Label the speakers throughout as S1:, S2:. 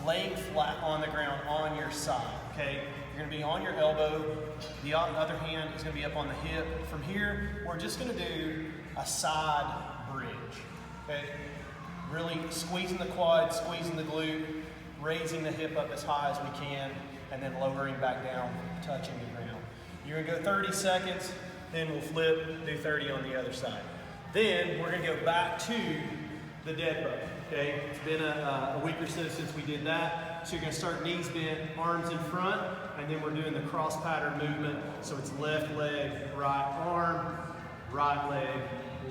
S1: laying flat on the ground on your side, okay? You're gonna be on your elbow. The other hand is gonna be up on the hip. From here, we're just gonna do a side bridge, okay? Really squeezing the quad, squeezing the glute, raising the hip up as high as we can, and then lowering back down, touching the ground. You're gonna go 30 seconds, then we'll flip, do 30 on the other side. Then we're gonna go back to the dead bug, okay? It's been a week or so since we did that. So you're gonna start knees bent, arms in front, and then we're doing the cross pattern movement. So it's left leg, right arm, right leg,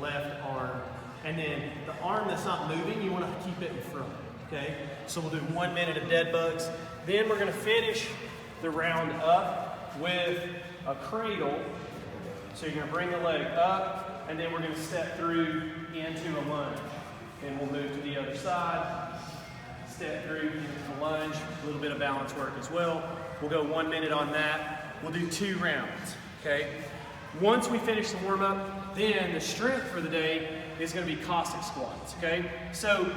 S1: left arm. And then the arm that's not moving, you wanna keep it in front, okay? So we'll do 1 minute of dead bugs. Then we're gonna finish the round up with a cradle. So you're gonna bring the leg up, and then we're gonna step through into a lunge. Then we'll move to the other side, step through into the lunge, a little bit of balance work as well. We'll go 1 minute on that. We'll do 2 rounds, okay? Once we finish the warm up, then the strength for the day is gonna be Cossack squats, okay? So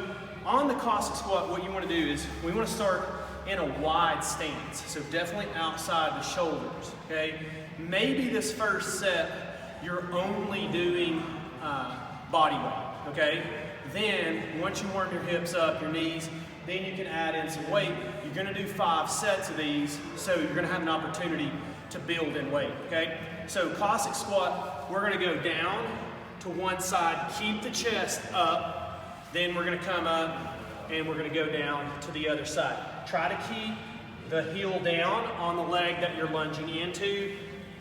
S1: on the Cossack squat, what you wanna do is we wanna start in a wide stance. So definitely outside the shoulders, okay? Maybe this first set, you're only doing body weight, okay? Then, once you warm your hips up, your knees, then you can add in some weight. You're gonna do 5 sets of these, so you're gonna have an opportunity to build in weight, okay? So Cossack squat, we're gonna go down to one side, keep the chest up, then we're gonna come up and we're gonna go down to the other side. Try to keep the heel down on the leg that you're lunging into.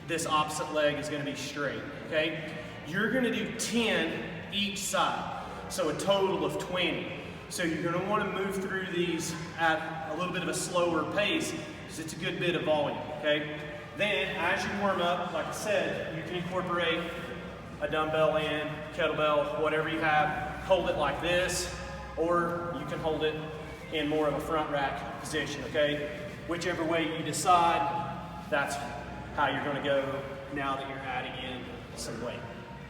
S1: This opposite leg is gonna be straight, okay? You're gonna do 10 each side. So a total of 20. So you're gonna wanna move through these at a little bit of a slower pace because it's a good bit of volume, okay? Then as you warm up, like I said, you can incorporate a dumbbell in, kettlebell, whatever you have. Hold it like this, or you can hold it in more of a front rack position, okay? Whichever way you decide, that's how you're gonna go now that you're adding in some weight,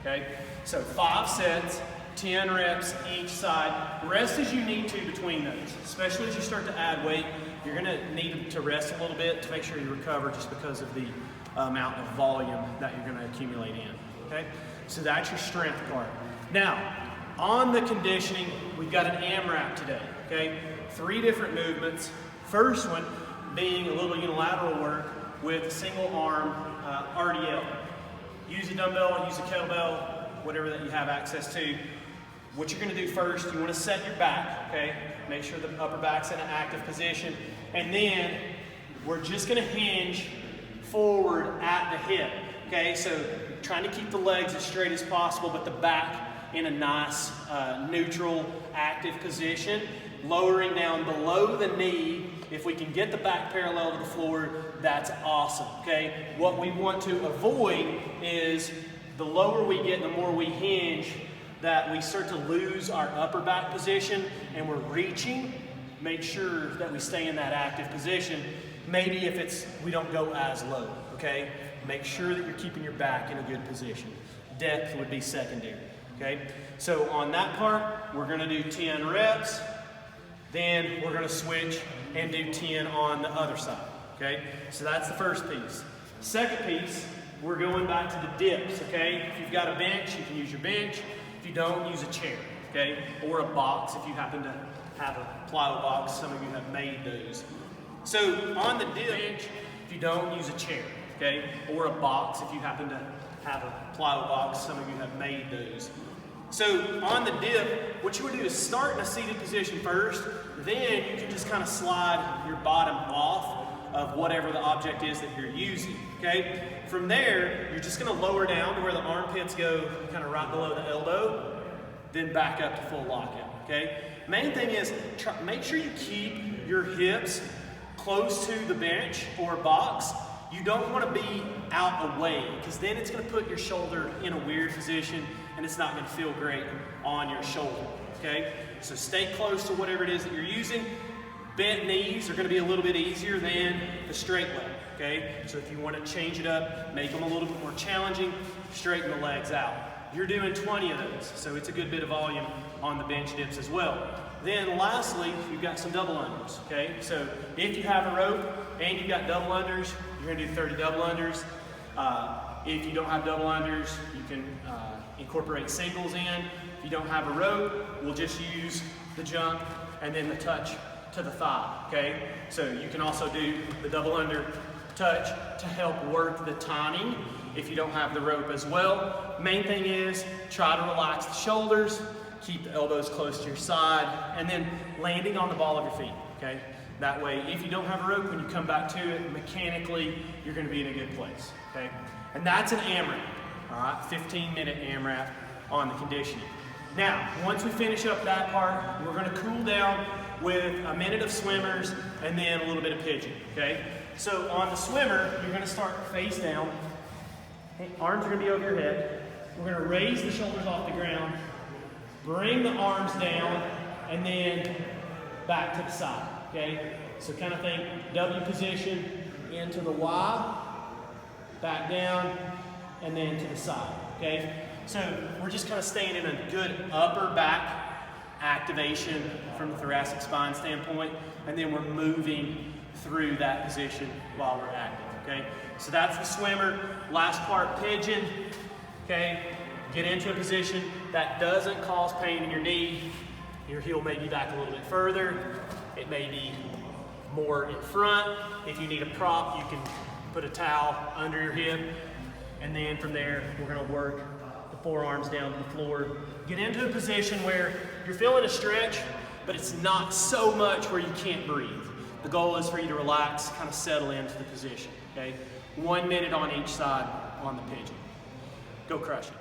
S1: okay? So 5 sets, 10 reps each side. Rest as you need to between those, especially as you start to add weight. You're gonna need to rest a little bit to make sure you recover just because of the amount of volume that you're gonna accumulate in, okay? So that's your strength part. Now, on the conditioning, we've got an AMRAP today, okay? 3 different movements. First one being a little unilateral work with single arm RDL. Use a dumbbell, use a kettlebell, whatever that you have access to. What you're gonna do first, you wanna set your back, okay? Make sure the upper back's in an active position. And then we're just gonna hinge forward at the hip, okay? So trying to keep the legs as straight as possible, but the back in a nice neutral, active position. Lowering down below the knee. If we can get the back parallel to the floor, that's awesome, okay? What we want to avoid is the lower we get, the more we hinge, that we start to lose our upper back position and we're reaching. Make sure that we stay in that active position. Maybe if we don't go as low, okay? Make sure that you're keeping your back in a good position. Depth would be secondary, okay? So on that part, we're gonna do 10 reps. Then we're gonna switch and do 10 on the other side, okay? So that's the first piece. Second piece, we're going back to the dips, okay? If you've got a bench, you can use your bench. If you don't, use a chair, okay? Or a box if you happen to have a plywood box. Some of you have made those. So on the bench, if you don't, use a chair, okay? Or a box if you happen to have a plywood box. Some of you have made those. So on the dip, what you would do is start in a seated position first, then you can just kind of slide your bottom off of whatever the object is that you're using, okay? From there, you're just gonna lower down to where the armpits go kind of right below the elbow, then back up to full lockout, okay? Main thing is, make sure you keep your hips close to the bench or box. You don't want to be out away because then it's going to put your shoulder in a weird position and it's not going to feel great on your shoulder, okay? So stay close to whatever it is that you're using. Bent knees are going to be a little bit easier than the straight leg, okay? So if you want to change it up, make them a little bit more challenging, straighten the legs out. You're doing 20 of those, so it's a good bit of volume on the bench dips as well. then lastly, you've got some double unders, okay? So if you have a rope and you've got double unders, you're gonna do 30 double unders. If you don't have double unders, you can incorporate singles in. If you don't have a rope, we'll just use the jump and then the touch to the thigh, okay? So you can also do the double under touch to help work the timing if you don't have the rope as well. Main thing is try to relax the shoulders, keep the elbows close to your side, and then landing on the ball of your feet, okay? That way, if you don't have a rope, when you come back to it, mechanically, you're gonna be in a good place, okay? And that's an AMRAP, all right? 15-minute AMRAP on the conditioning. Now, once we finish up that part, we're gonna cool down with a minute of swimmers and then a little bit of pigeon, okay? So on the swimmer, you're gonna start face down. Arms are gonna be over your head. We're gonna raise the shoulders off the ground, bring the arms down, and then back to the side, okay? So kind of think W position into the Y, back down, and then to the side, okay? So we're just kind of staying in a good upper back activation from the thoracic spine standpoint, and then we're moving through that position while we're active, okay? So that's the swimmer. Last part, pigeon, okay? Get into a position that doesn't cause pain in your knee. Your heel may be back a little bit further. It may be more in front. If you need a prop, you can put a towel under your hip. And then from there, we're gonna work the forearms down to the floor. Get into a position where you're feeling a stretch, but it's not so much where you can't breathe. The goal is for you to relax, kind of settle into the position, okay? 1 minute on each side on the pigeon. Go crush it.